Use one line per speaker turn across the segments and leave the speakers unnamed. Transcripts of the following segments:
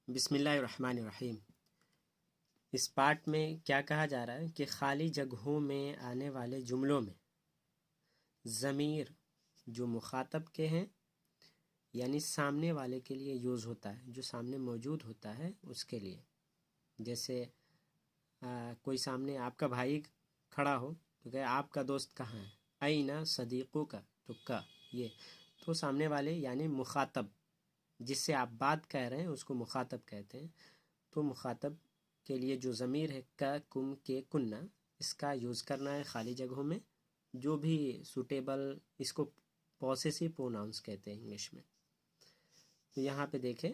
بسم اللہ الرحمن الرحیم۔ اس پارٹ میں کیا کہا جا رہا ہے کہ خالی جگہوں میں آنے والے جملوں میں ضمیر جو مخاطب کے ہیں یعنی سامنے والے کے لیے یوز ہوتا ہے، جو سامنے موجود ہوتا ہے اس کے لیے۔ جیسے کوئی سامنے آپ کا بھائی کھڑا ہو تو کہ آپ کا دوست کہاں ہے، اینا صدیقو کا، تو کا یہ تو سامنے والے یعنی مخاطب جس سے آپ بات کہہ رہے ہیں اس کو مخاطب کہتے ہیں۔ تو مخاطب کے لیے جو ضمیر ہے کا، کم، کے، کننا، اس کا یوز کرنا ہے خالی جگہوں میں، جو بھی سوٹیبل، اس کو پوسیسیو پروناؤنس کہتے ہیں انگلش میں۔ تو یہاں پہ دیکھیں،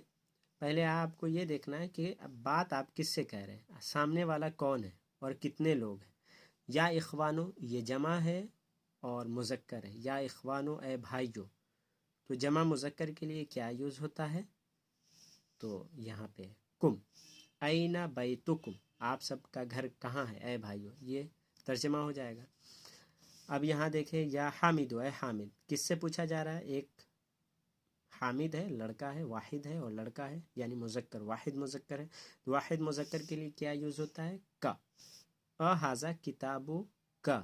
پہلے آپ کو یہ دیکھنا ہے کہ بات آپ کس سے کہہ رہے ہیں، سامنے والا کون ہے اور کتنے لوگ ہیں۔ یا اخوانو یہ جمع ہے اور مذکر ہے، یا اخوانو اے بھائیو، تو جمع مذکر کے لیے کیا یوز ہوتا ہے، تو یہاں پہ کم، اینا بیتکم، آپ سب کا گھر کہاں ہے اے بھائیو، یہ ترجمہ ہو جائے گا۔ اب یہاں دیکھیں، یا حامدو اے حامد، کس سے پوچھا جا رہا ہے، ایک حامد ہے، لڑکا ہے، واحد ہے اور لڑکا ہے یعنی مذکر، واحد مذکر ہے۔ واحد مذکر کے لیے کیا یوز ہوتا ہے، کا۔ احاذا کتابو کا،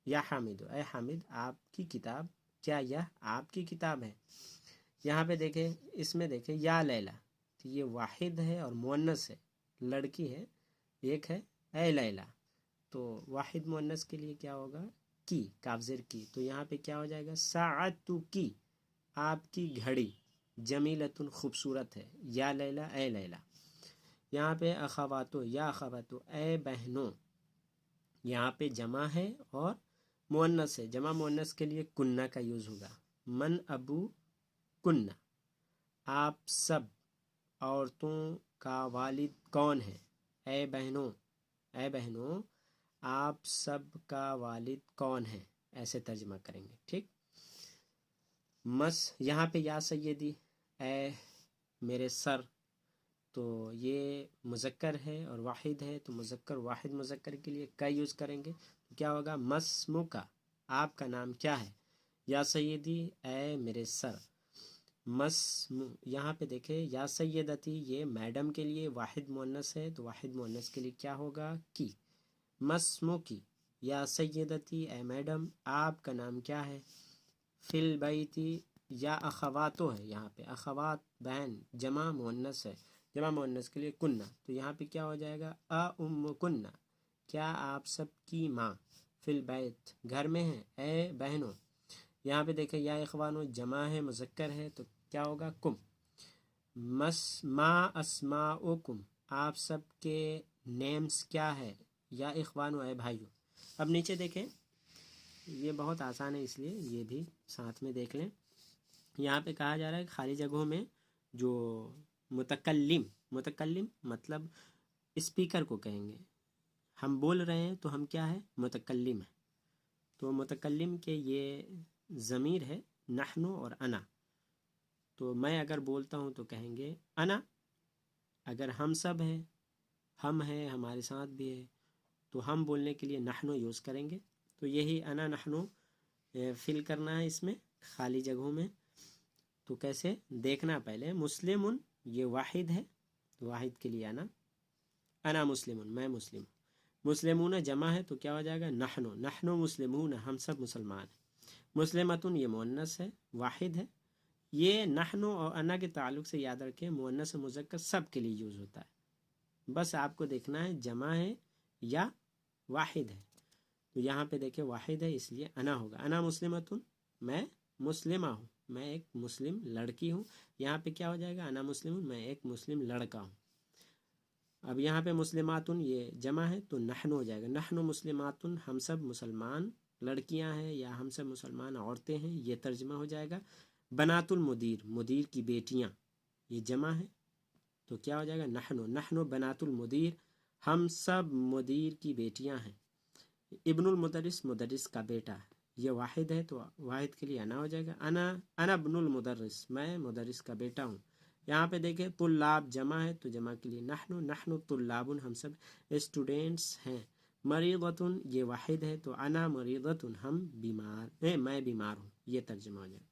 یا حامدو اے حامد، آپ کی کتاب، کیا یہ آپ کی کتاب ہے۔ یہاں پہ دیکھیں، اس میں دیکھیں یا لیلا، تو یہ واحد ہے اور مؤنث ہے، لڑکی ہے، ایک ہے اے لیلا، تو واحد مؤنث کے لیے کیا ہوگا، کی، کاف زیر کی، تو یہاں پہ کیا ہو جائے گا، ساعتو کی، آپ کی گھڑی، جمیلتن خوبصورت ہے، یا لیلا اے لیلا۔ یہاں پہ اخواتو یا اخواتو اے بہنوں، یہاں پہ جمع ہے اور مؤنث ہے، جمع مؤنث کے لیے کننا کا یوز ہوگا، من ابو کننا، آپ سب عورتوں کا والد کون ہے، اے بہنوں، اے بہنوں آپ سب کا والد کون ہے، ایسے ترجمہ کریں گے، ٹھیک۔ مس، یہاں پہ یا سیدی اے میرے سر، تو یہ مذکر ہے اور واحد ہے، تو مذکر واحد مذکر کے لیے کا یوز کریں گے، تو کیا ہوگا، مسمو کا، آپ کا نام کیا ہے، یا سیدی اے میرے سر۔ یہاں پہ دیکھیں، یا سیدتی یہ میڈم کے لیے واحد مؤنث ہے، تو واحد مؤنث کے لیے کیا ہوگا، کی۔ مسمو کی، یا سیدتی اے میڈم آپ کا نام کیا ہے۔ فی البیتی، یا اخواتو ہے، یہاں پہ اخوات بہن، جمع مؤنث ہے، جمع مؤنث کے لیے کننا، تو یہاں پہ کیا ہو جائے گا، ام کننا، کیا آپ سب کی ماں، فی البیت گھر میں ہیں، اے بہنوں۔ یہاں پہ دیکھیں، یا اخوانو جمع ہے، مذکر ہے، تو کیا ہوگا، کم۔ ما اسماؤکم، آپ سب کے نیمز کیا ہے، یا اخوانو اے بھائیو۔ اب نیچے دیکھیں، یہ بہت آسان ہے اس لیے یہ بھی ساتھ میں دیکھ لیں۔ یہاں پہ کہا جا رہا ہے کہ خالی جگہوں میں جو متکلم مطلب اسپیکر کو کہیں گے، ہم بول رہے ہیں تو ہم کیا ہے، متکلم ہے، تو متکلم کے یہ ضمیر ہے نحنو اور انا، تو میں اگر بولتا ہوں تو کہیں گے انا، اگر ہم سب ہیں، ہم ہیں، ہمارے ساتھ بھی ہے، تو ہم بولنے کے لیے نحنو یوز کریں گے، تو یہی انا نحنو فل کرنا ہے اس میں خالی جگہوں میں۔ تو کیسے دیکھنا، پہلے مسلمن یہ واحد ہے، تو واحد کے لیے انا مسلمن میں مسلم ہوں، مسلمون جمع ہے تو کیا ہو جائے گا، نحنو مسلمون ہم سب مسلمان ہیں۔ مسلمتن یہ مؤنث ہے، واحد ہے، یہ نحنو اور انا کے تعلق سے یاد رکھیں مؤنث و مذکر سب کے لیے یوز ہوتا ہے، بس آپ کو دیکھنا ہے جمع ہے یا واحد ہے، تو یہاں پہ دیکھیں واحد ہے اس لیے انا ہوگا، انا مسلمتن میں مسلمہ ہوں، میں ایک مسلم لڑکی ہوں، یہاں پہ کیا ہو جائے گا، انا مسلم میں ایک مسلم لڑکا ہوں۔ اب یہاں پہ مسلماتن یہ جمع ہے تو نحن ہو جائے گا، نحن مسلماتن ہم سب مسلمان لڑکیاں ہیں یا ہم سب مسلمان عورتیں ہیں، یہ ترجمہ ہو جائے گا۔ بنات المدیر مدیر کی بیٹیاں، یہ جمع ہے تو کیا ہو جائے گا، نحن بنات المدیر ہم سب مدیر کی بیٹیاں ہیں۔ ابن المدرس مدرس کا بیٹا ہے، یہ واحد ہے تو واحد کے لیے انا ہو جائے گا، انا ابن المدرس میں مدرس کا بیٹا ہوں۔ یہاں پہ دیکھیں طلاب جمع ہے تو جمع کے لیے نحن طلاب ہم سب اسٹوڈینٹس ہیں۔ مریضۃ یہ واحد ہے تو انا مریضۃ ہم بیمار، میں بیمار ہوں، یہ ترجمہ ہو جائے گا۔